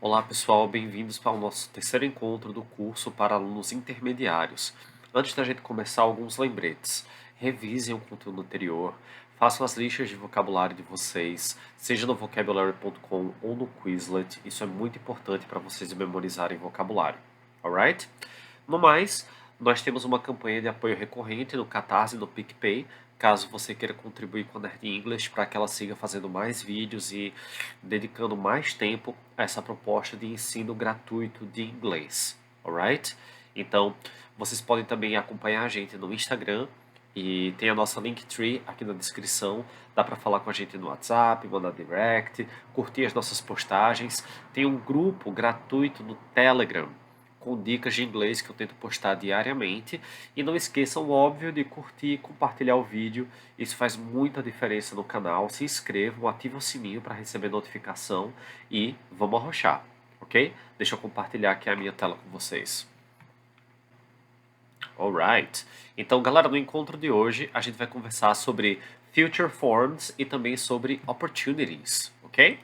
Olá pessoal, bem-vindos para o nosso terceiro encontro do curso para alunos intermediários. Antes da gente começar, alguns lembretes. Revisem o conteúdo anterior, façam as listas de vocabulário de vocês, seja no vocabulary.com ou no Quizlet. Isso é muito importante para vocês memorizarem vocabulário. Alright? No mais, nós temos uma campanha de apoio recorrente no Catarse e no PicPay, caso você queira contribuir com a Nerd English para que ela siga fazendo mais vídeos e dedicando mais tempo a essa proposta de ensino gratuito de inglês, alright? Então, vocês podem também acompanhar a gente no Instagram e tem a nossa Linktree aqui na descrição. Dá para falar com a gente no WhatsApp, mandar direct, curtir as nossas postagens. Tem um grupo gratuito no Telegram com dicas de inglês que eu tento postar diariamente. E não esqueçam, óbvio, de curtir e compartilhar o vídeo. Isso faz muita diferença no canal. Se inscrevam, ativem o sininho para receber notificação e vamos arrochar, ok? Deixa eu compartilhar aqui a minha tela com vocês. Alright. Então, galera, no encontro de hoje a gente vai conversar sobre future forms e também sobre opportunities, ok?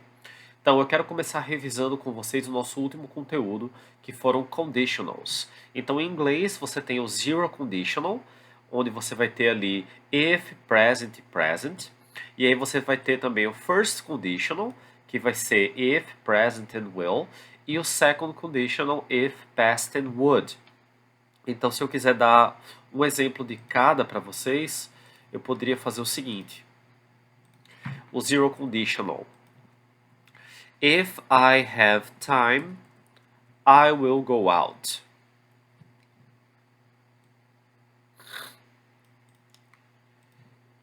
Então, eu quero começar revisando com vocês o nosso último conteúdo, que foram conditionals. Então, em inglês, você tem o zero conditional, onde você vai ter ali if, present e present. E aí você vai ter também o first conditional, que vai ser if, present and will. E o second conditional, if, past and would. Então, se eu quiser dar um exemplo de cada para vocês, eu poderia fazer o seguinte. O zero conditional. If I have time, I will go out.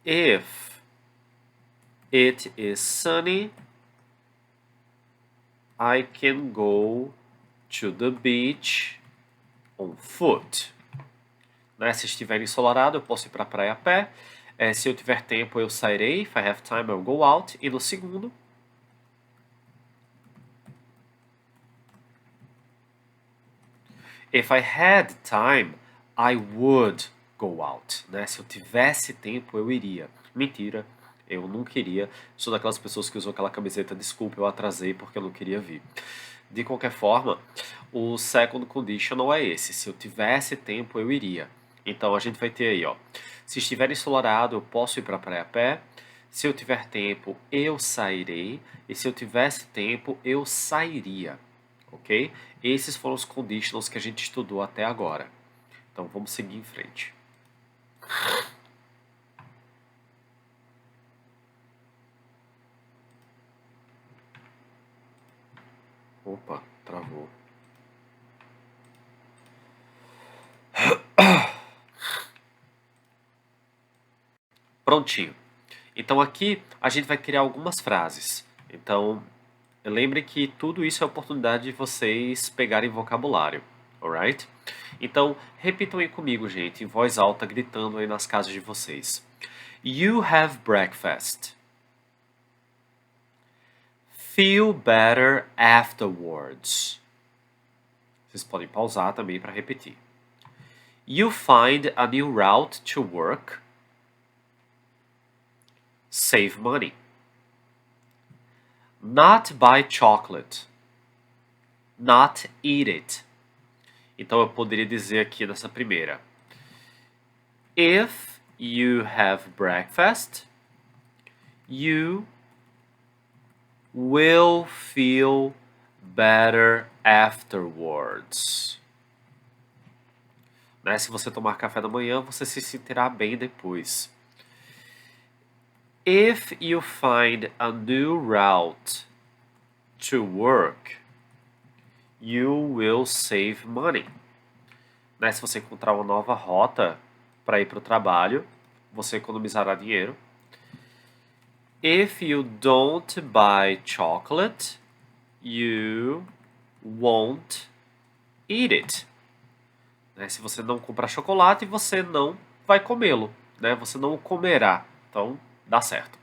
If it is sunny, I can go to the beach on foot. Né? Se estiver ensolarado, eu posso ir para a praia a pé. Se eu tiver tempo, eu sairei. If I have time, I will go out. E no segundo, if I had time, I would go out. Né? Se eu tivesse tempo, eu iria. Mentira, eu não queria. Sou daquelas pessoas que usam aquela camiseta, desculpa, eu atrasei porque eu não queria vir. De qualquer forma, o second conditional é esse. Se eu tivesse tempo, eu iria. Então a gente vai ter aí, ó. Se estiver ensolarado, eu posso ir para a praia a pé. Se eu tiver tempo, eu sairei. E se eu tivesse tempo, eu sairia. Ok? Esses foram os conditionals que a gente estudou até agora. Então vamos seguir em frente. Opa, travou. Prontinho. Então aqui a gente vai criar algumas frases. Então lembre que tudo isso é oportunidade de vocês pegarem vocabulário, alright? Então repitam aí comigo, gente, em voz alta, gritando aí nas casas de vocês. You have breakfast. Feel better afterwards. Vocês podem pausar também para repetir. You find a new route to work. Save money. Not buy chocolate. Not eat it. Então eu poderia dizer aqui nessa primeira. If you have breakfast, you will feel better afterwards. Né? Se você tomar café da manhã, você se sentirá bem depois. If you find a new route to work, you will save money. Né? Se você encontrar uma nova rota para ir para o trabalho, você economizará dinheiro. If you don't buy chocolate, you won't eat it. Né? Se você não comprar chocolate, você não vai comê-lo. Né? Você não o comerá. Então, dá certo.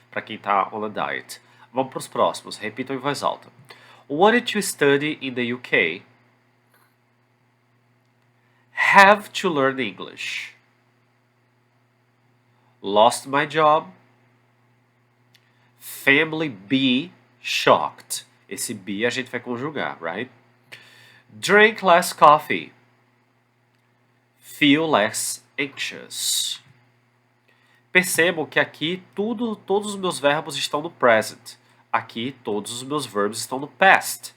Para quem está on a diet. Vamos para os próximos. Repitam em voz alta. Wanted to study in the UK. Have to learn English. Lost my job. Family be shocked. Esse be a gente vai conjugar, right? Drink less coffee. Feel less anxious. Percebam que aqui todos os meus verbos estão no present. Aqui todos os meus verbos estão no past.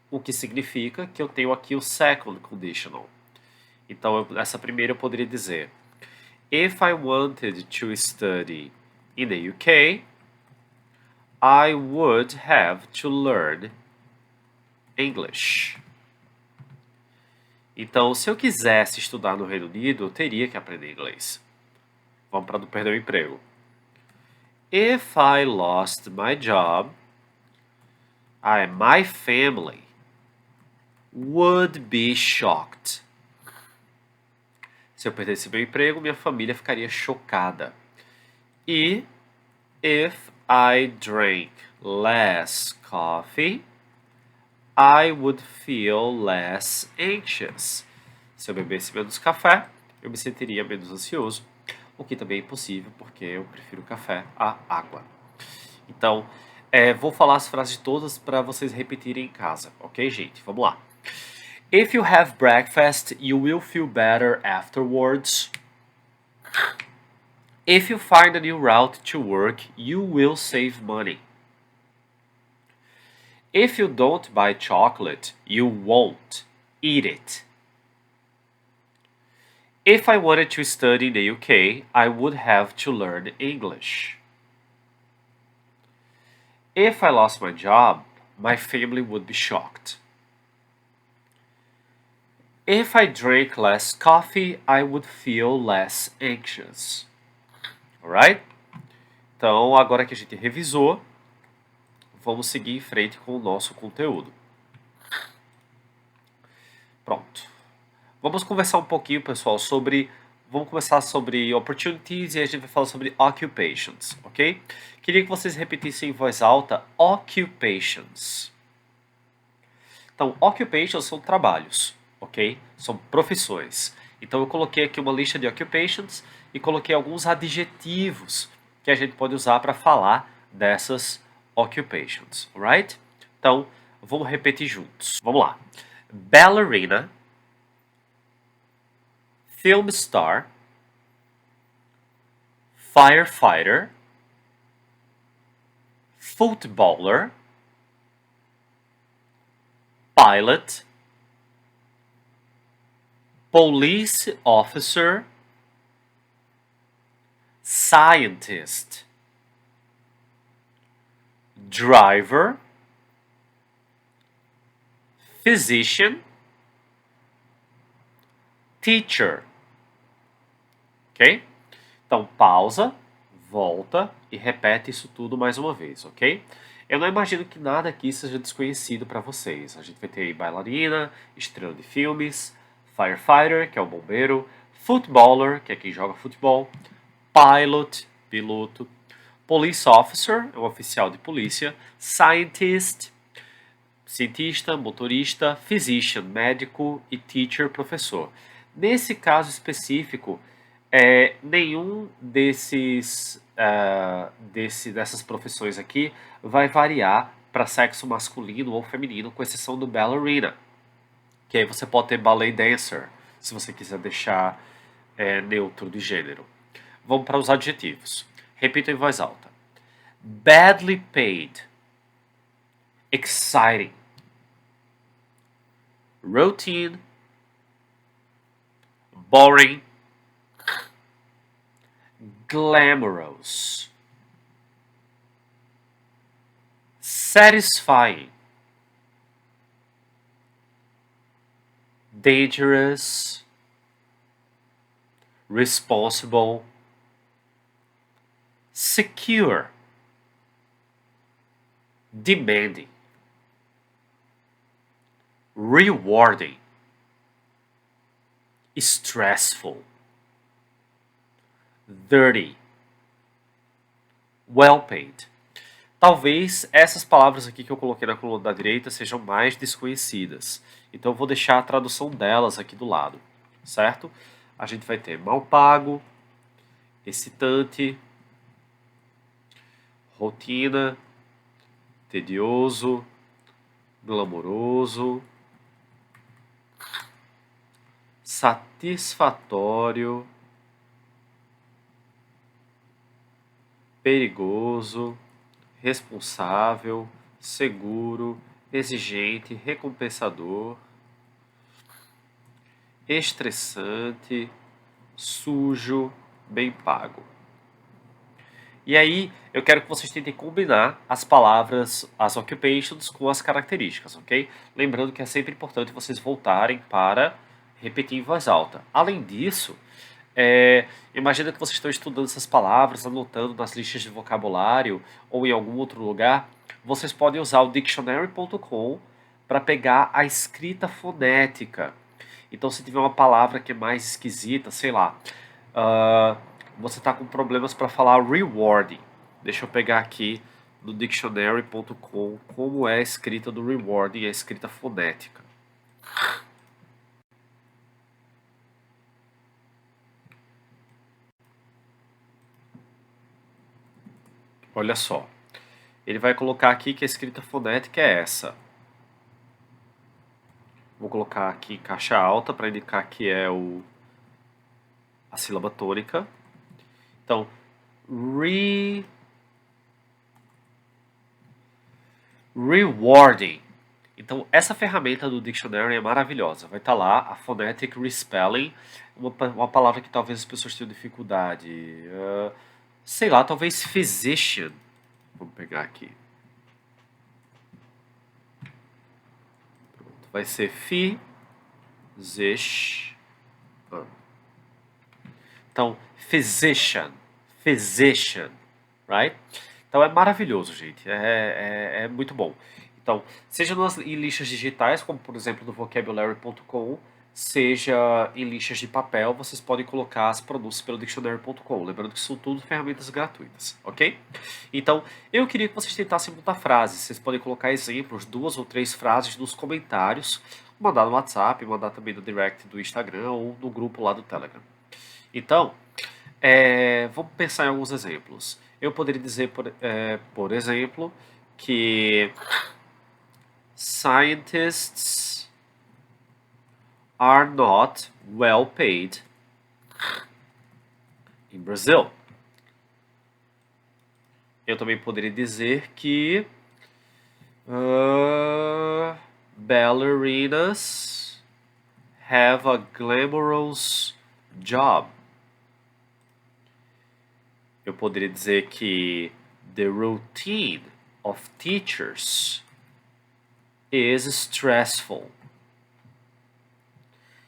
O que significa que eu tenho aqui o second conditional. Então, essa primeira eu poderia dizer: If I wanted to study in the UK, I would have to learn English. Então, se eu quisesse estudar no Reino Unido, eu teria que aprender inglês. Vamos para não perder o emprego. If I lost my job, my family would be shocked. Se eu perdesse meu emprego, minha família ficaria chocada. E if I drank less coffee, I would feel less anxious. Se eu bebesse menos café, eu me sentiria menos ansioso, o que também é impossível, porque eu prefiro café à água. Então, vou falar as frases todas para vocês repetirem em casa, ok, gente? Vamos lá. If you have breakfast, you will feel better afterwards. If you find a new route to work, you will save money. If you don't buy chocolate, you won't eat it. If I wanted to study in the UK, I would have to learn English. If I lost my job, my family would be shocked. If I drank less coffee, I would feel less anxious. Alright? Então, agora que a gente revisou, vamos seguir em frente com o nosso conteúdo. Pronto. Vamos conversar um pouquinho, pessoal, Vamos começar sobre opportunities e a gente vai falar sobre occupations, ok? Queria que vocês repetissem em voz alta occupations. Então, occupations são trabalhos, ok? São profissões. Então, eu coloquei aqui uma lista de occupations e coloquei alguns adjetivos que a gente pode usar para falar dessas occupations, alright? Então, vamos repetir juntos. Vamos lá. Ballerina, film star, firefighter, footballer, pilot, police officer, scientist, driver, physician, teacher. Ok? Então, pausa, volta e repete isso tudo mais uma vez, ok? Eu não imagino que nada aqui seja desconhecido para vocês. A gente vai ter aí bailarina, estrela de filmes, firefighter, que é o bombeiro, footballer, que é quem joga futebol, pilot, piloto, police officer, é um oficial de polícia, scientist, cientista, motorista, physician, médico e teacher, professor. Nesse caso específico, nenhum dessas profissões aqui vai variar para sexo masculino ou feminino, com exceção do ballerina, que aí você pode ter ballet dancer, se você quiser deixar neutro de gênero. Vamos para os adjetivos. Repita em voz alta. Badly paid, exciting, routine, boring, glamorous, satisfying, dangerous, responsible, secure, demanding, rewarding, stressful, dirty, well paid. Talvez essas palavras aqui que eu coloquei na coluna da direita sejam mais desconhecidas. Então eu vou deixar a tradução delas aqui do lado, certo? A gente vai ter mal pago, excitante, rotina, tedioso, glamouroso, satisfatório, perigoso, responsável, seguro, exigente, recompensador, estressante, sujo, bem pago. E aí, eu quero que vocês tentem combinar as palavras, as occupations, com as características, ok? Lembrando que é sempre importante vocês voltarem para repetir em voz alta. Além disso, imagina que vocês estão estudando essas palavras, anotando nas listas de vocabulário ou em algum outro lugar. Vocês podem usar o dictionary.com para pegar a escrita fonética. Então, se tiver uma palavra que é mais esquisita, sei lá, ah, você está com problemas para falar rewarding. Deixa eu pegar aqui no dictionary.com como é a escrita do rewarding, a escrita fonética. Olha só. Ele vai colocar aqui que a escrita fonética é essa. Vou colocar aqui caixa alta para indicar que é a sílaba tônica. Então, rewarding. Então, essa ferramenta do Dictionary é maravilhosa. Vai estar lá a Phonetic Respelling, uma palavra que talvez as pessoas tenham dificuldade. Sei lá, talvez physician. Vamos pegar aqui. Pronto, vai ser physician. Então, physician, right? Então é maravilhoso, gente. É muito bom. Então, seja em listas digitais, como por exemplo do vocabulary.com, seja em listas de papel, vocês podem colocar as pronúncias pelo dictionary.com. Lembrando que são tudo ferramentas gratuitas, ok? Então, eu queria que vocês tentassem montar frases. Vocês podem colocar exemplos, 2 ou 3 frases nos comentários, mandar no WhatsApp, mandar também no direct do Instagram ou no grupo lá do Telegram. Então, vamos pensar em alguns exemplos. Eu poderia dizer, por exemplo, que scientists are not well paid in Brazil. Eu também poderia dizer que ballerinas have a glamorous job. Eu poderia dizer que the routine of teachers is stressful.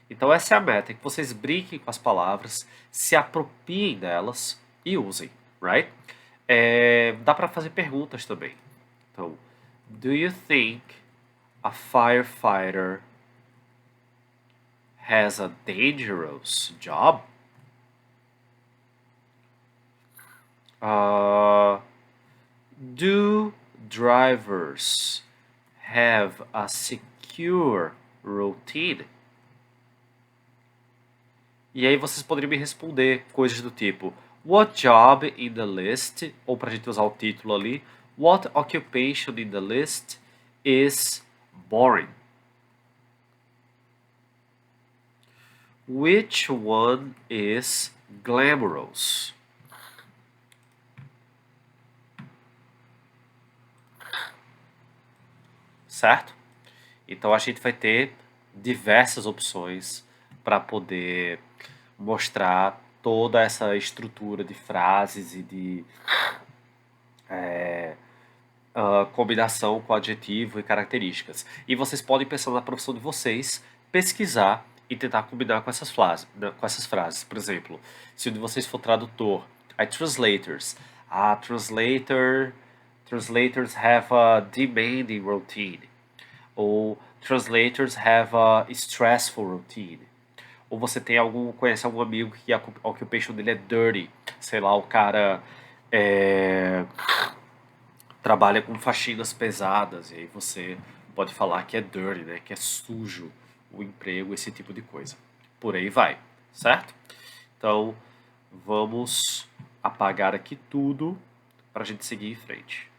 Então essa é a meta, que vocês brinquem com as palavras, se apropriem delas e usem, right? Dá para fazer perguntas também. Então, do you think a firefighter has a dangerous job? Do drivers have a secure routine? E aí vocês poderiam me responder coisas do tipo what job in the list, ou para a gente usar o título ali, what occupation in the list is boring? Which one is glamorous? Certo? Então a gente vai ter diversas opções para poder mostrar toda essa estrutura de frases e de combinação com adjetivo e características. E vocês podem pensar na profissão de vocês, pesquisar e tentar combinar com essas frases. Por exemplo, se um de vocês for tradutor, aí translators. Translators have a demanding routine. Ou translators have a stressful routine. Ou você conhece algum amigo que a occupation dele é dirty. Sei lá, o cara trabalha com faxinas pesadas, e aí você pode falar que é dirty, né? Que é sujo o emprego, esse tipo de coisa. Por aí vai, certo? Então, vamos apagar aqui tudo para a gente seguir em frente.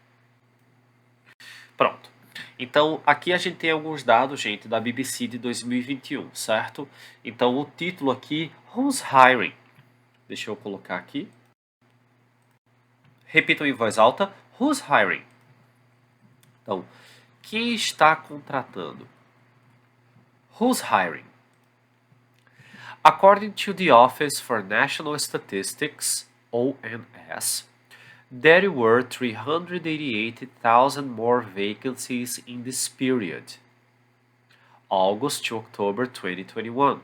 Pronto. Então, aqui a gente tem alguns dados, gente, da BBC de 2021, certo? Então, o título aqui, Who's Hiring? Deixa eu colocar aqui. Repitam em voz alta, Who's Hiring? Então, quem está contratando? Who's hiring? According to the Office for National Statistics, ONS, there were 388,000 more vacancies in this period, August to October 2021,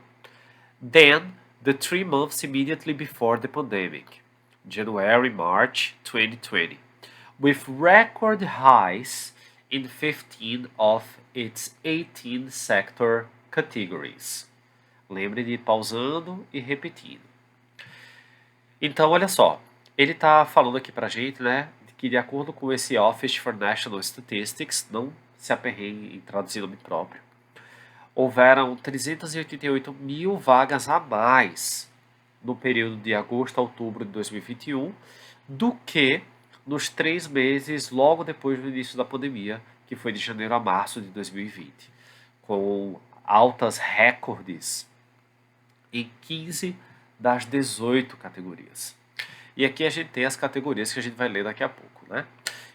than the 3 months immediately before the pandemic, January-March 2020, with record highs in 15 of its 18 sector categories. Lembre de ir pausando e repetindo. Então, olha só, ele está falando aqui pra gente, né, que de acordo com esse Office for National Statistics, não se aperreie em traduzir nome próprio, houveram 388 mil vagas a mais no período de agosto a outubro de 2021 do que nos 3 meses logo depois do início da pandemia, que foi de janeiro a março de 2020, com altas recordes em 15 das 18 categorias. E aqui a gente tem as categorias que a gente vai ler daqui a pouco, né?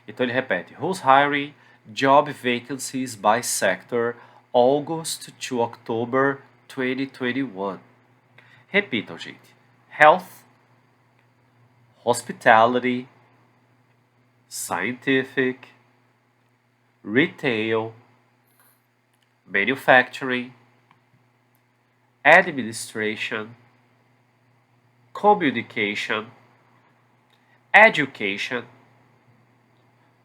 Então ele repete: Who's hiring? Job vacancies by sector, August to October 2021. Repitam, gente. Health, Hospitality, Scientific, Retail, Manufacturing, Administration, Communication, Education,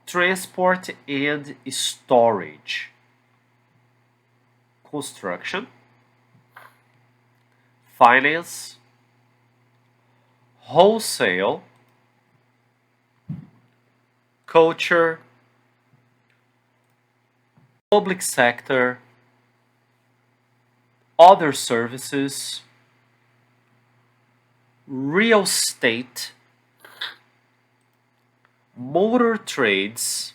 Transport and Storage, Construction, Finance, Wholesale, Culture, Public Sector, Other Services, Real Estate, Motor Trades,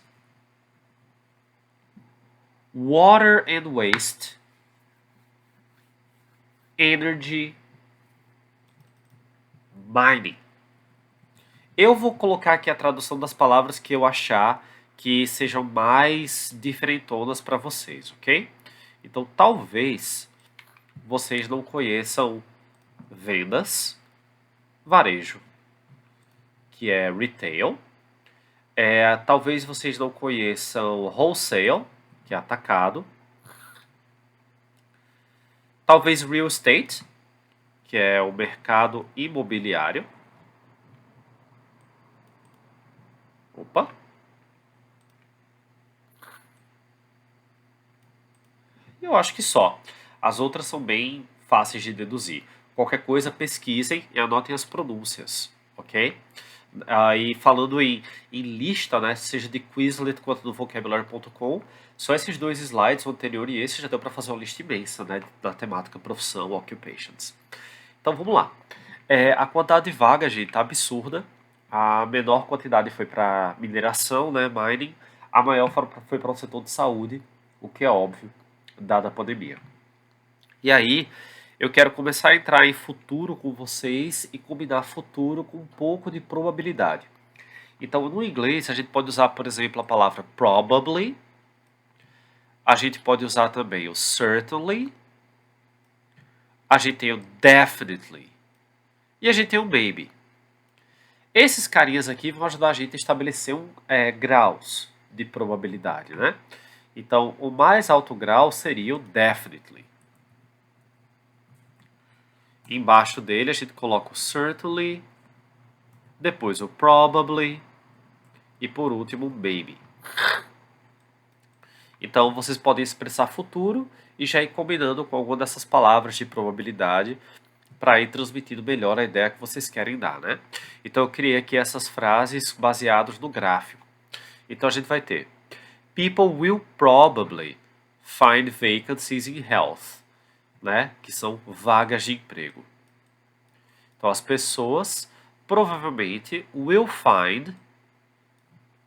Water and Waste, Energy, Mining. Eu vou colocar aqui a tradução das palavras que eu achar que sejam mais diferentonas para vocês, ok? Então, talvez vocês não conheçam vendas, varejo, que é retail. Talvez vocês não conheçam wholesale, que é atacado. Talvez real estate, que é o mercado imobiliário. Opa! Eu acho que só. As outras são bem fáceis de deduzir. Qualquer coisa, pesquisem e anotem as pronúncias, ok? Aí falando em lista, né, seja de Quizlet quanto do Vocabulary.com, só esses dois slides, o anterior e esse, já deu para fazer uma lista imensa, né, da temática profissão, occupations. Então vamos lá. A quantidade de vagas, gente, tá absurda. A menor quantidade foi para mineração, né, mining. A maior foi para o setor de saúde, o que é óbvio, dada a pandemia. E aí, eu quero começar a entrar em futuro com vocês e combinar futuro com um pouco de probabilidade. Então, no inglês, a gente pode usar, por exemplo, a palavra probably. A gente pode usar também o certainly. A gente tem o definitely. E a gente tem o maybe. Esses carinhas aqui vão ajudar a gente a estabelecer graus de probabilidade, né? Então, o mais alto grau seria o definitely. Embaixo dele a gente coloca o certainly, depois o probably e por último o maybe. Então vocês podem expressar futuro e já ir combinando com alguma dessas palavras de probabilidade para ir transmitindo melhor a ideia que vocês querem dar, né? Então eu criei aqui essas frases baseadas no gráfico. Então a gente vai ter: People will probably find vacancies in health, né? Que são vagas de emprego. Então as pessoas provavelmente will find,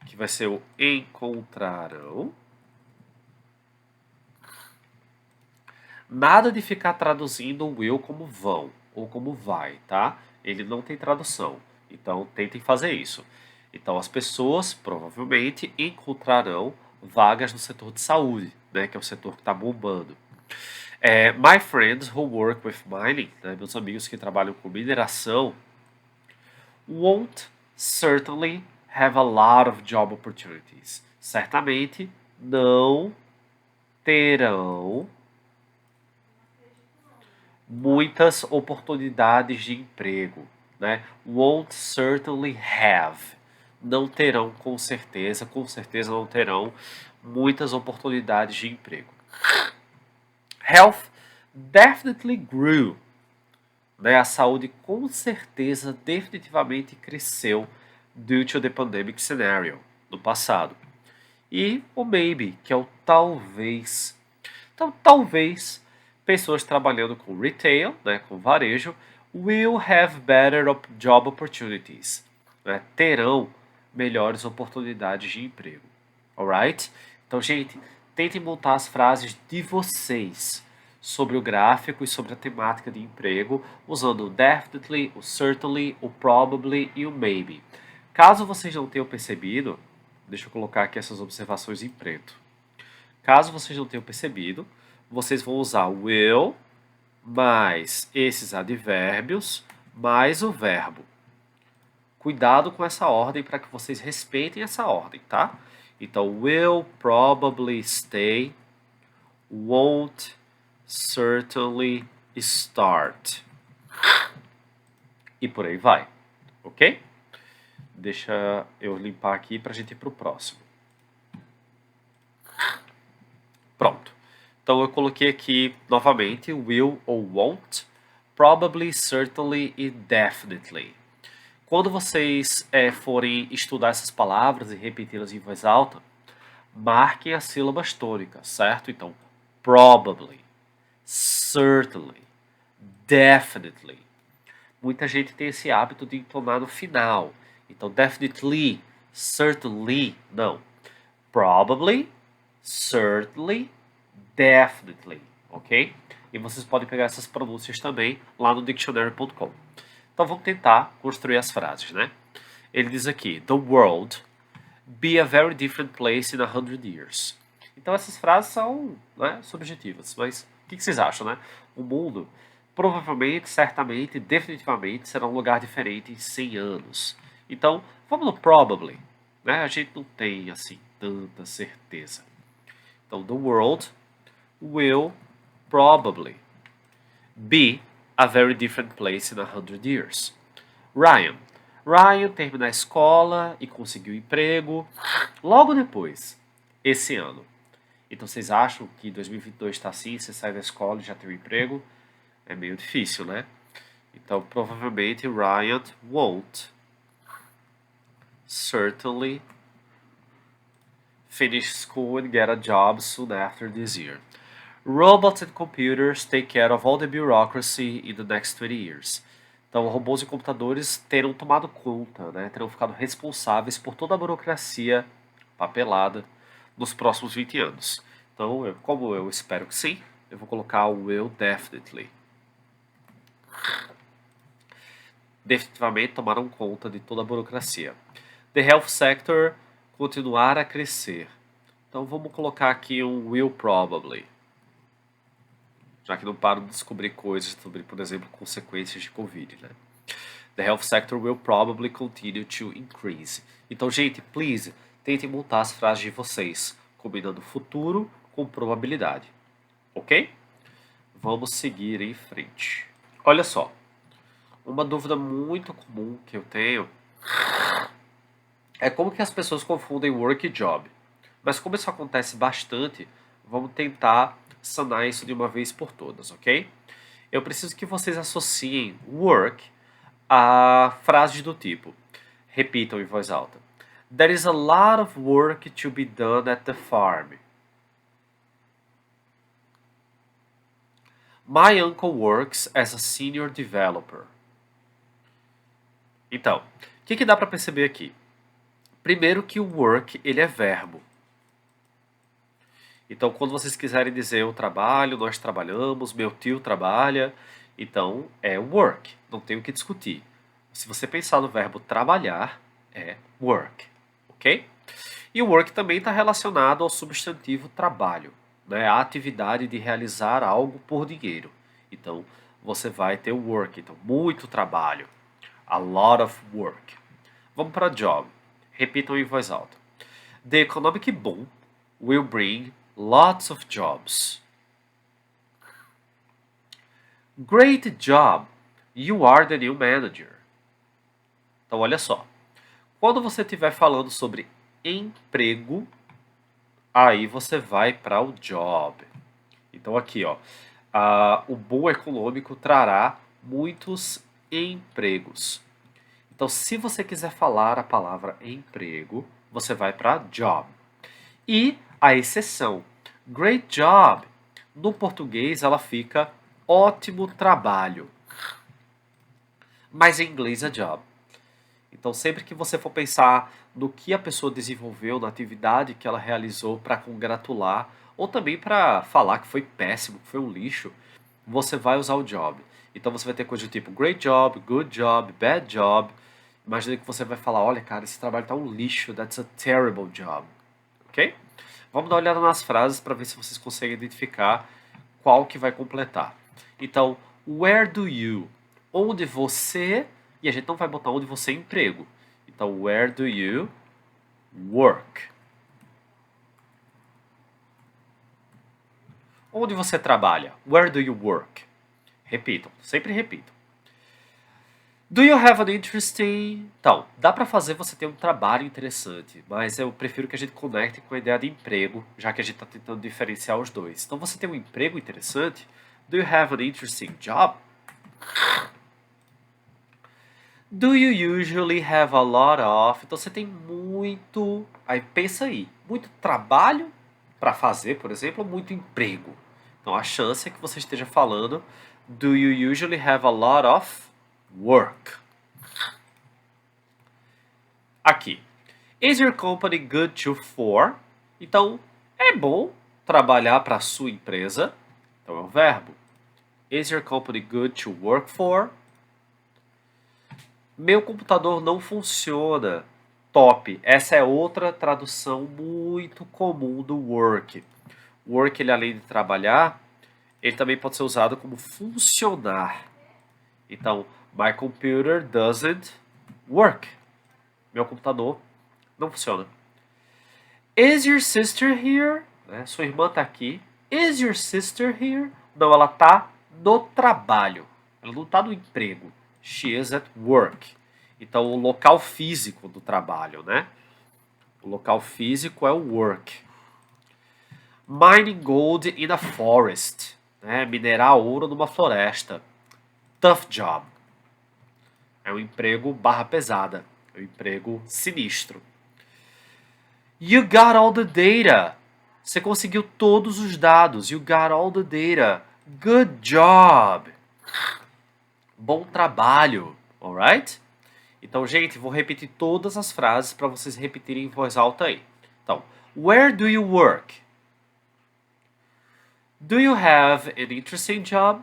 que vai ser o encontrarão, Nada de ficar traduzindo o will como vão ou como vai, tá? Ele não tem tradução. Então tentem fazer isso. Então as pessoas provavelmente encontrarão vagas no setor de saúde, né, que é o setor que está bombando. My friends who work with mining, né, meus amigos que trabalham com mineração, won't certainly have a lot of job opportunities. Certamente não terão muitas oportunidades de emprego, né? Won't certainly have. Não terão com certeza não terão muitas oportunidades de emprego. Health definitely grew. Né? A saúde com certeza definitivamente cresceu due to the pandemic scenario no passado. E o maybe, que é o talvez. Então, talvez pessoas trabalhando com retail, né, com varejo, will have better job opportunities. Né, terão melhores oportunidades de emprego. Alright? Então, gente, tentem montar as frases de vocês sobre o gráfico e sobre a temática de emprego, usando o definitely, o certainly, o probably e o maybe. Caso vocês não tenham percebido, deixa eu colocar aqui essas observações em preto. Caso vocês não tenham percebido, vocês vão usar o will mais esses advérbios mais o verbo. Cuidado com essa ordem para que vocês respeitem essa ordem, tá? Então, will probably stay, won't certainly start. E por aí vai, ok? Deixa eu limpar aqui para a gente ir para o próximo. Pronto. Então eu coloquei aqui novamente will ou won't, probably, certainly e definitely. Quando vocês forem estudar essas palavras e repeti-las em voz alta, marquem as sílabas tônicas, certo? Então, probably, certainly, definitely. Muita gente tem esse hábito de entonar no final. Então, definitely, certainly, não. Probably, certainly, definitely, ok? E vocês podem pegar essas pronúncias também lá no dictionary.com. Então vamos tentar construir as frases, né? Ele diz aqui, the world be a very different place in 100 years. Então essas frases são, né, subjetivas, mas o que vocês acham, né? O mundo provavelmente, certamente, definitivamente será um lugar diferente em 100 anos. Então, vamos no probably, né? A gente não tem, assim, tanta certeza. Então, the world will probably be a very different place in 100 years. Ryan. Ryan termina a escola e conseguiu emprego logo depois, esse ano. Então vocês acham que 2022 está assim, você sai da escola e já tem um emprego? É meio difícil, né? Então provavelmente Ryan won't certainly finish school and get a job soon after this year. Robots and computers take care of all the bureaucracy in the next 20 years. Então, robôs e computadores terão tomado conta, né, terão ficado responsáveis por toda a burocracia papelada nos próximos 20 anos. Então, como eu espero que sim, eu vou colocar o will definitely. Definitivamente tomaram conta de toda a burocracia. The health sector continuar a crescer. Então, vamos colocar aqui um will probably. Já que não param de descobrir coisas sobre, por exemplo, consequências de Covid, né? The health sector will probably continue to increase. Então, gente, please, tentem montar as frases de vocês, combinando futuro com probabilidade. Ok? Vamos seguir em frente. Olha só, uma dúvida muito comum que eu tenho é como que as pessoas confundem work e job. Mas como isso acontece bastante, vamos tentar sanar isso de uma vez por todas, ok? Eu preciso que vocês associem work a frases do tipo, repitam em voz alta. There is a lot of work to be done at the farm. My uncle works as a senior developer. Então, o que dá para perceber aqui? Primeiro que o work ele é verbo. Então, quando vocês quiserem dizer eu trabalho, nós trabalhamos, meu tio trabalha, então é work, não tem o que discutir. Se você pensar no verbo trabalhar, é work, ok? E o work também está relacionado ao substantivo trabalho, né? A atividade de realizar algo por dinheiro. Então, você vai ter work, então muito trabalho, a lot of work. Vamos para job. Repitam em voz alta. The economic boom will bring lots of jobs. Great job! You are the new manager. Então, olha só. Quando você estiver falando sobre emprego, aí você vai para o job. Então, aqui, ó. O boom econômico trará muitos empregos. Então, se você quiser falar a palavra emprego, você vai para job. E a exceção, great job, no português ela fica ótimo trabalho. Mas em inglês é job. Então, sempre que você for pensar no que a pessoa desenvolveu, na atividade que ela realizou para congratular, ou também para falar que foi péssimo, que foi um lixo, você vai usar o job. Então, você vai ter coisa do tipo great job, good job, bad job. Imagina que você vai falar, olha cara, esse trabalho tá um lixo, that's a terrible job. Ok? Vamos dar uma olhada nas frases para ver se vocês conseguem identificar qual que vai completar. Então, where do you? Onde você... E a gente não vai botar onde você emprego. Então, where do you work? Onde você trabalha? Where do you work? Repitam, sempre repitam. Do you have an interesting... Então, dá para fazer você ter um trabalho interessante, mas eu prefiro que a gente conecte com a ideia de emprego, já que a gente está tentando diferenciar os dois. Então, você tem um emprego interessante? Do you have an interesting job? Do you usually have a lot of? Então, você tem muito... Aí, pensa aí. Muito trabalho para fazer, por exemplo, ou muito emprego? Então, a chance é que você esteja falando do you usually have a lot of work? Aqui. Is your company good to for? Então, é bom trabalhar para a sua empresa. Então, é o verbo. Is your company good to work for? Meu computador não funciona. Top. Essa é outra tradução muito comum do work. Work, ele além de trabalhar, ele também pode ser usado como funcionar. Então, my computer doesn't work. Meu computador não funciona. Is your sister here? Sua irmã está aqui. Is your sister here? Não, ela está no trabalho. Ela não está no emprego. She is at work. Então, o local físico do trabalho, né? O local físico é o work. Mining gold in a forest. Minerar ouro numa floresta. Tough job. É um emprego barra pesada. É um emprego sinistro. You got all the data. Você conseguiu todos os dados. You got all the data. Good job. Bom trabalho. Alright? Então, gente, vou repetir todas as frases para vocês repetirem em voz alta aí. Então, where do you work? Do you have an interesting job?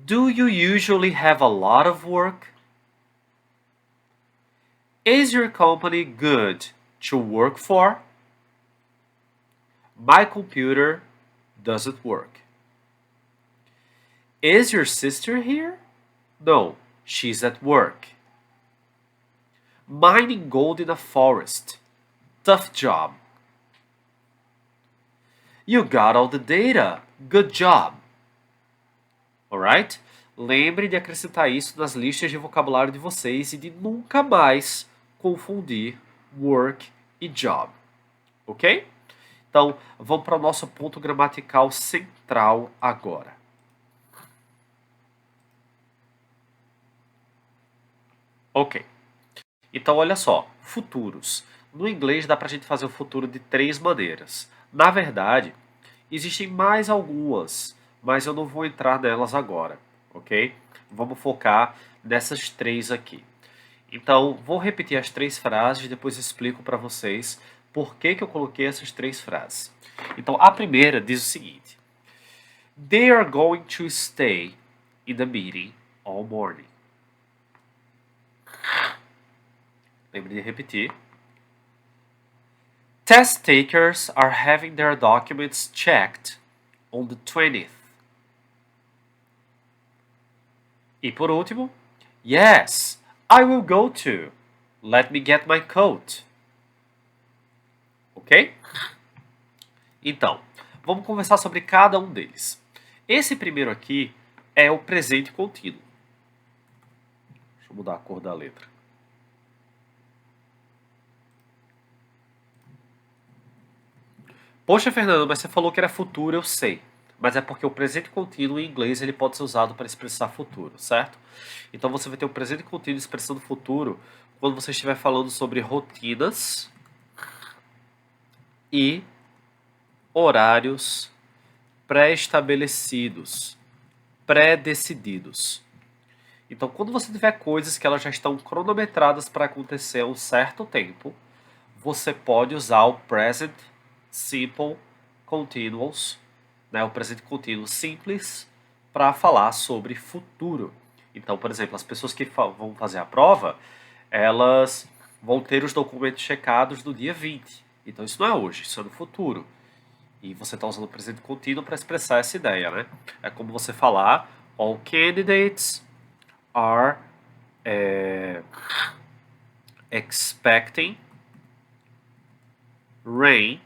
Do you usually have a lot of work? Is your company good to work for? My computer doesn't work. Is your sister here? No, she's at work. Mining gold in a forest. Tough job. You got all the data. Good job. Alright? Lembre de acrescentar isso nas listas de vocabulário de vocês e de nunca mais confundir work e job. Ok? Então, vamos para o nosso ponto gramatical central agora. Ok. Então, olha só. Futuros. No inglês dá para a gente fazer o futuro de três maneiras. Na verdade, existem mais algumas, mas eu não vou entrar nelas agora, ok? Vamos focar nessas três aqui. Então, vou repetir as três frases e depois explico para vocês Por que que eu coloquei essas três frases? Então, a primeira diz o seguinte: They are going to stay in the meeting all morning. Lembre de repetir. Test takers are having their documents checked on the 20th. E por último, Yes, I will go to. Let me get my coat. Ok? Então, vamos conversar sobre cada um deles. Esse primeiro aqui é o presente contínuo. Deixa eu mudar a cor da letra. Poxa, Fernando, mas você falou que era futuro, eu sei. Mas é porque o presente contínuo em inglês ele pode ser usado para expressar futuro, certo? Então você vai ter o presente contínuo expressando futuro quando você estiver falando sobre rotinas e horários pré-estabelecidos, pré-decididos. Então, quando você tiver coisas que elas já estão cronometradas para acontecer a um certo tempo, você pode usar o present simple continuous, né, o presente contínuo simples, para falar sobre futuro. Então, por exemplo, as pessoas que vão fazer a prova, elas vão ter os documentos checados no dia 20. Então, isso não é hoje, isso é no futuro. E você está usando o presente contínuo para expressar essa ideia, né? É como você falar: All candidates are expecting rain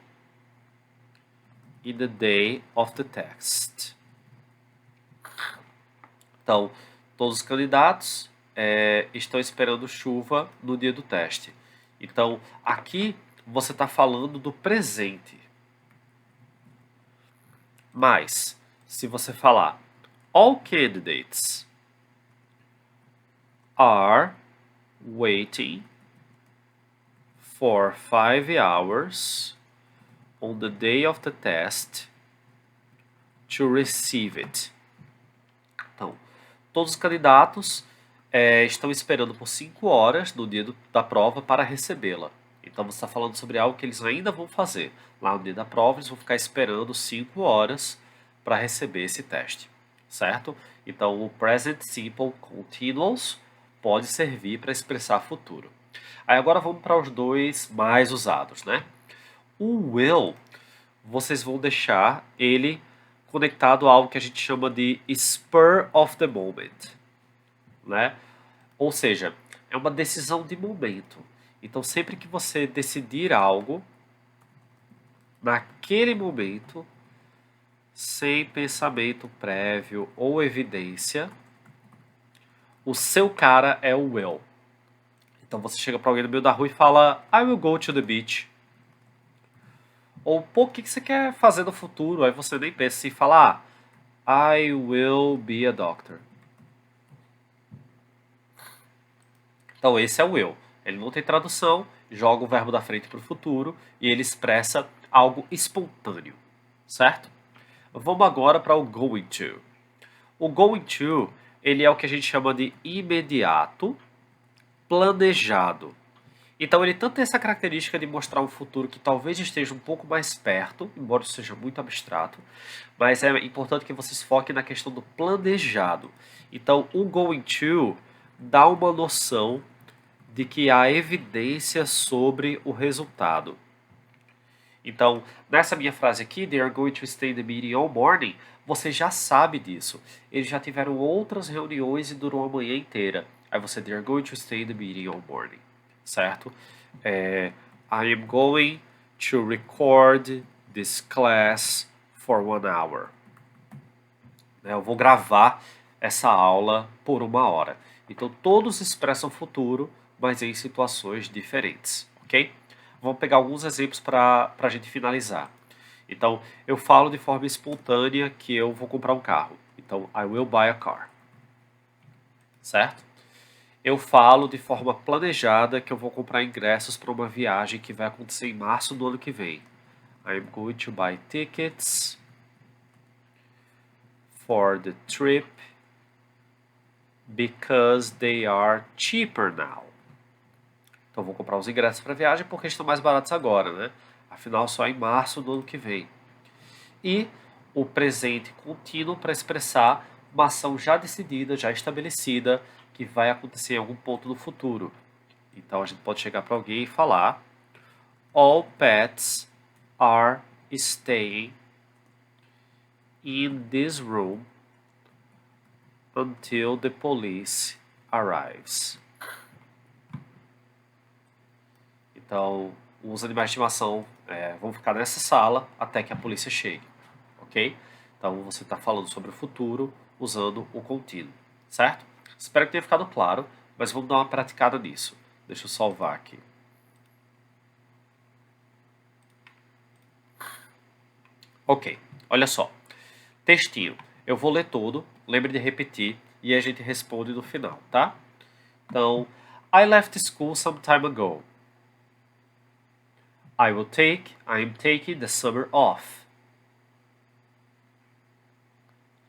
in the day of the test. Então, todos os candidatos estão esperando chuva no dia do teste. Então, aqui você está falando do presente. Mas, se você falar All candidates are waiting for 5 hours on the day of the test to receive it. Então, todos os candidatos estão esperando por 5 horas no dia da prova para recebê-la. Então você está falando sobre algo que eles ainda vão fazer. Lá no dia da prova, eles vão ficar esperando 5 horas para receber esse teste, certo? Então o present simple continuous pode servir para expressar futuro. Aí agora vamos para os dois mais usados, né? O will, vocês vão deixar ele conectado a algo que a gente chama de spur of the moment, né? Ou seja, é uma decisão de momento. Então, sempre que você decidir algo, naquele momento, sem pensamento prévio ou evidência, o seu cara é o will. Então, você chega para alguém no meio da rua e fala: I will go to the beach. Ou, pô, o que você quer fazer no futuro? Aí você nem pensa em falar: I will be a doctor. Então esse é o will. Ele não tem tradução, joga o verbo da frente para o futuro e ele expressa algo espontâneo, certo? Vamos agora para o going to. O going to, ele é o que a gente chama de imediato, planejado. Então ele tanto tem essa característica de mostrar um futuro que talvez esteja um pouco mais perto, embora isso seja muito abstrato, mas é importante que vocês foquem na questão do planejado. Então o going to dá uma noção de que há evidência sobre o resultado. Então, nessa minha frase aqui, they are going to stay in the meeting all morning, você já sabe disso. Eles já tiveram outras reuniões e durou a manhã inteira. Aí você, they are going to stay in the meeting all morning, certo? I am going to record this class for 1 hour. Eu vou gravar essa aula por 1 hora. Então, todos expressam futuro, mas em situações diferentes, ok? Vamos pegar alguns exemplos para a gente finalizar. Então, eu falo de forma espontânea que eu vou comprar um carro. Então, I will buy a car. Certo? Eu falo de forma planejada que eu vou comprar ingressos para uma viagem que vai acontecer em março do ano que vem. I'm going to buy tickets for the trip because they are cheaper now. Então vou comprar os ingressos para a viagem porque estão mais baratos agora, né? Afinal, só em março do ano que vem. E o presente contínuo para expressar uma ação já decidida, já estabelecida, que vai acontecer em algum ponto no futuro. Então a gente pode chegar para alguém e falar: All pets are staying in this room until the police arrives. Então, os animais de estimação vão ficar nessa sala até que a polícia chegue, ok? Então, você está falando sobre o futuro usando o contínuo, certo? Espero que tenha ficado claro, mas vamos dar uma praticada nisso. Deixa eu salvar aqui. Ok, olha só. Textinho. Eu vou ler todo, lembre de repetir e a gente responde no final, tá? Então, I left school some time ago. I am taking the summer off.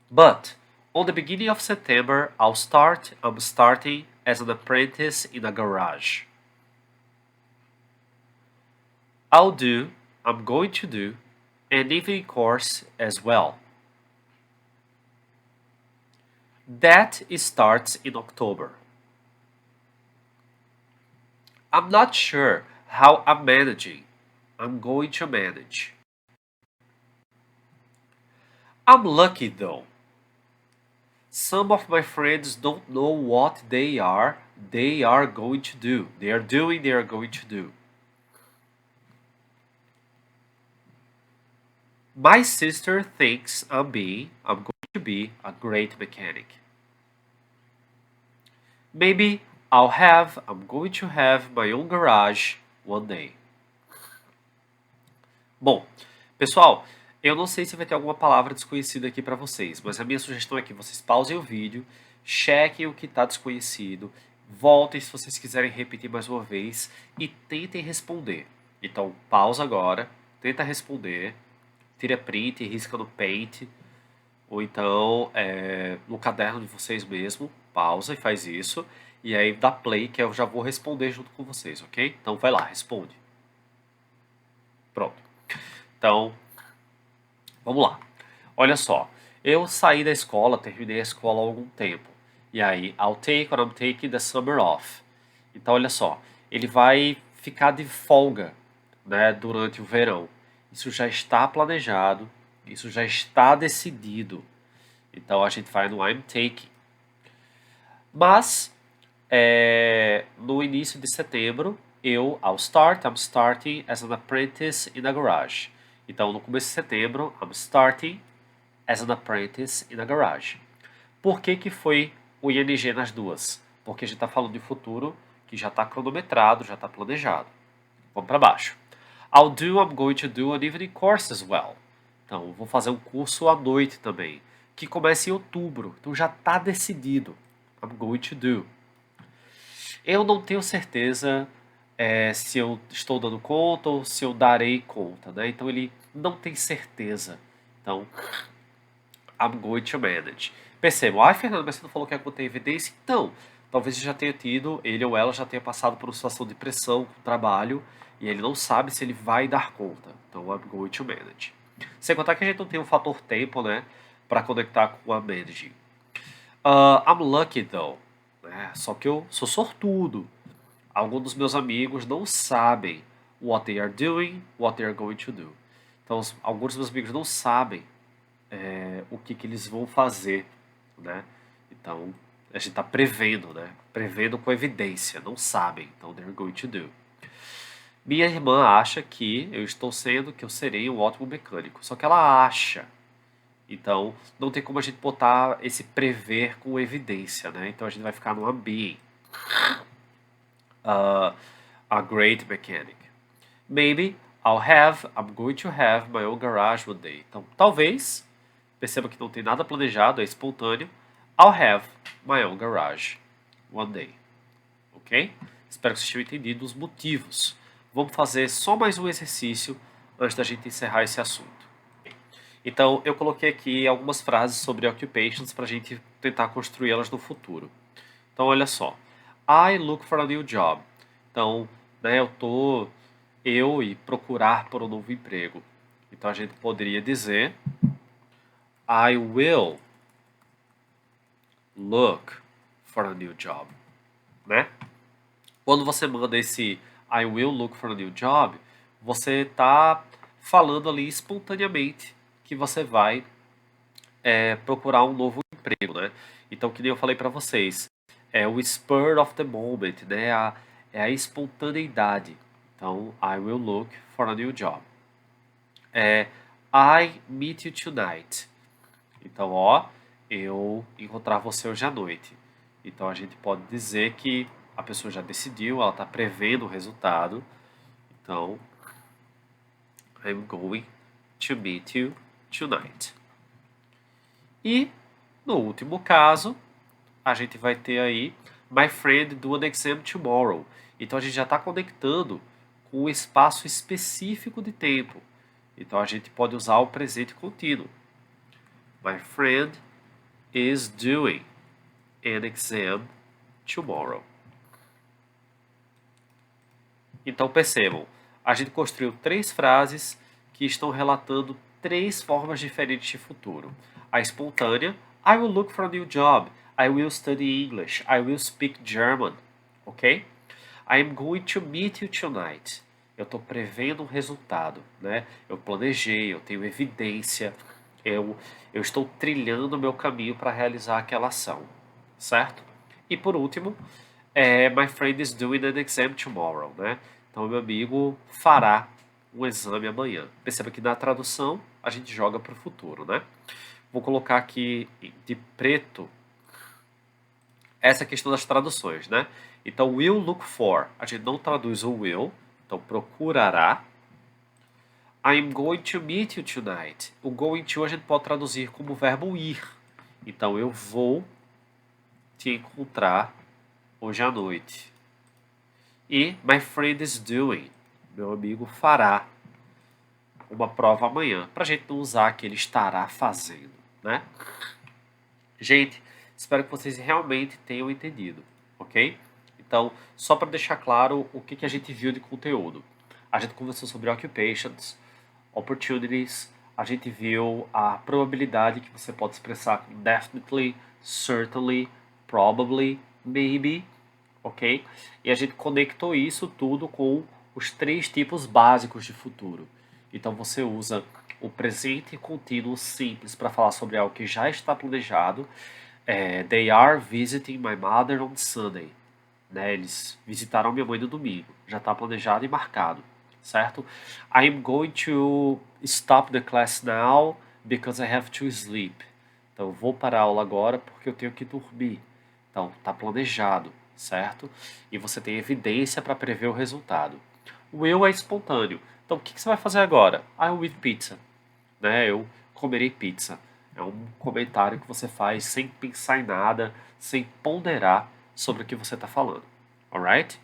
But on the beginning of September, I'm starting as an apprentice in a garage. I'm going to do an evening course as well. That starts in October. I'm not sure how I'm managing. I'm going to manage. I'm lucky though. Some of my friends don't know what they are going to do. They are going to do. My sister thinks I'm going to be a great mechanic. Maybe I'm going to have my own garage one day. Bom, pessoal, eu não sei se vai ter alguma palavra desconhecida aqui para vocês, mas a minha sugestão é que vocês pausem o vídeo, chequem o que está desconhecido, voltem se vocês quiserem repetir mais uma vez e tentem responder. Então, pausa agora, tenta responder, tira print e risca no Paint, ou então no caderno de vocês mesmo, pausa e faz isso, e aí dá play que eu já vou responder junto com vocês, ok? Então vai lá, responde. Pronto. Então, vamos lá. Olha só, eu saí da escola, terminei a escola há algum tempo. E aí, I'm taking the summer off. Então, olha só, ele vai ficar de folga, né, durante o verão. Isso já está planejado, isso já está decidido. Então, a gente vai no I'm taking. Mas, no início de setembro, I'm starting as an apprentice in a garage. Então, no começo de setembro, I'm starting as an apprentice in a garage. Por que foi o ing nas duas? Porque a gente está falando de futuro que já está cronometrado, já está planejado. Vamos para baixo. I'm going to do an evening course as well. Então, eu vou fazer um curso à noite também, que começa em outubro. Então, já está decidido. I'm going to do. Eu não tenho certeza se eu estou dando conta ou se eu darei conta, né? Então ele não tem certeza. Então, I'm going to manage. Percebam, Fernando, mas você não falou que ia conter evidência? Então, talvez ele ou ela já tenha passado por uma situação de pressão com o trabalho e ele não sabe se ele vai dar conta. Então, I'm going to manage. Sem contar que a gente não tem o fator tempo, né? Para conectar com a managing. I'm lucky though. Só que eu sou sortudo. Alguns dos meus amigos não sabem what they are doing, what they are going to do. Então, alguns dos meus amigos não sabem o que eles vão fazer, né? Então, a gente está prevendo, né? Prevendo com evidência, não sabem. Então, they're going to do. Minha irmã acha que eu serei um ótimo mecânico. Só que ela acha. Então, não tem como a gente botar esse prever com evidência, né? Então, a gente vai ficar no I'm being a great mechanic. Maybe I'm going to have my own garage one day. Então, talvez, perceba que não tem nada planejado, é espontâneo. I'll have my own garage one day. Ok? Espero que vocês tenham entendido os motivos. Vamos fazer só mais um exercício antes da gente encerrar esse assunto. Então, eu coloquei aqui algumas frases sobre occupations para a gente tentar construí-las no futuro. Então, olha só. I look for a new job. Então, né, eu e procurar por um novo emprego. Então a gente poderia dizer I will look for a new job, né? Quando você manda esse I will look for a new job, você está falando ali espontaneamente que você vai procurar um novo emprego, né? Então, que nem eu falei para vocês, é o spur of the moment, né? É a espontaneidade. Então, I will look for a new job. I meet you tonight. Então, ó, eu encontrar você hoje à noite. Então, a gente pode dizer que a pessoa já decidiu, ela está prevendo o resultado. Então, I'm going to meet you tonight. E, no último caso, a gente vai ter aí My friend do an exam tomorrow. Então, a gente já está conectando com um espaço específico de tempo. Então, a gente pode usar o presente contínuo. My friend is doing an exam tomorrow. Então percebam, a gente construiu três frases que estão relatando três formas diferentes de futuro. A espontânea, I will look for a new job. I will study English. I will speak German. Ok? I am going to meet you tonight. Eu estou prevendo um resultado, né? Eu planejei, eu tenho evidência, eu estou trilhando o meu caminho para realizar aquela ação, certo? E por último, my friend is doing an exam tomorrow, né? Então, meu amigo fará um exame amanhã. Perceba que na tradução a gente joga para o futuro, né? Vou colocar aqui de preto essa questão das traduções, né? Então, will look for, a gente não traduz o will, então procurará. I'm going to meet you tonight. O going to a gente pode traduzir como verbo ir. Então, eu vou te encontrar hoje à noite. E my friend is doing, meu amigo fará uma prova amanhã, para a gente não usar que ele estará fazendo, né? Gente, espero que vocês realmente tenham entendido, ok? Então, só para deixar claro o que a gente viu de conteúdo. A gente conversou sobre occupations, opportunities, a gente viu a probabilidade que você pode expressar com definitely, certainly, probably, maybe, ok? E a gente conectou isso tudo com os três tipos básicos de futuro. Então você usa o presente contínuo simples para falar sobre algo que já está planejado. They are visiting my mother on Sunday. Né? Eles visitaram minha mãe no domingo. Já está planejado e marcado, certo? I am going to stop the class now because I have to sleep. Então, eu vou para a aula agora porque eu tenho que dormir. Então, está planejado, certo? E você tem evidência para prever o resultado. O will é espontâneo. Então, o que você vai fazer agora? I will eat pizza. Né? Eu comerei pizza. É um comentário que você faz sem pensar em nada, sem ponderar sobre o que você está falando. Alright?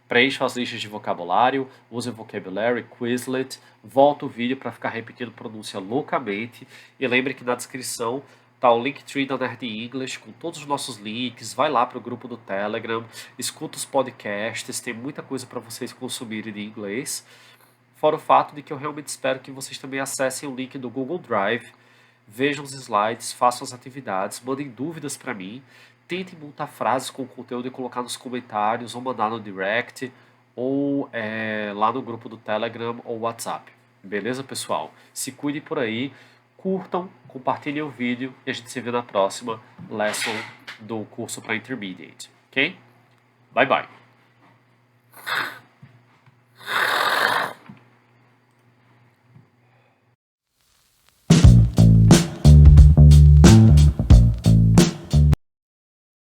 Preencha as listas de vocabulário, use o Vocabulary, Quizlet, volta o vídeo para ficar repetindo pronúncia loucamente. E lembre que na descrição tá o Linktree da Nerd English com todos os nossos links. Vai lá para o grupo do Telegram, escuta os podcasts, tem muita coisa para vocês consumirem de inglês. Fora o fato de que eu realmente espero que vocês também acessem o link do Google Drive, vejam os slides, façam as atividades, mandem dúvidas para mim, tentem montar frases com conteúdo e colocar nos comentários, ou mandar no direct, ou lá no grupo do Telegram ou WhatsApp. Beleza, pessoal? Se cuidem por aí, curtam, compartilhem o vídeo e a gente se vê na próxima lesson do curso para Intermediate, ok? Bye, bye!